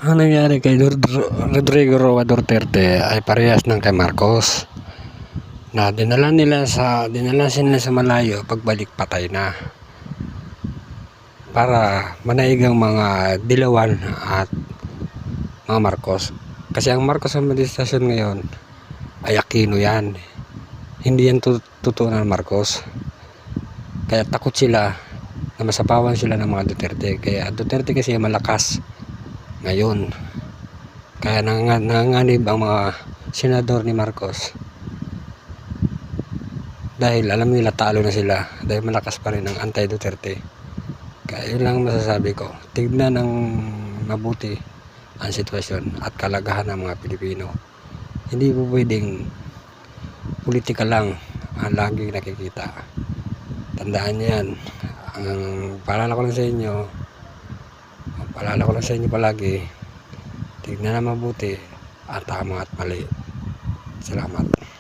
Ang nangyari kay Rodrigo Roa Duterte ay parehas ng kay Marcos, na dinala sila sa malayo, pagbalik patay na, para manaig ang mga Dilawan at mga Marcos. Kasi ang Marcos ang administrasyon ngayon ay Aquino yan, hindi yan totoo ng Marcos. Kaya takot sila na masapawan sila ng mga Duterte. Kaya Duterte kasi malakas ngayon, kaya nanganganib ang mga senador ni Marcos, dahil alam nila talo na sila, dahil malakas pa rin ang anti-Duterte. Kaya yun lang masasabi ko, tignan ng mabuti ang sitwasyon at kalagahan ng mga Pilipino. Hindi po pwedeng politika lang ang laging nakikita. Tandaan niyo yan. Ang paalala ko lang sa inyo palagi, tignan na mabuti ang tama at mali. Salamat.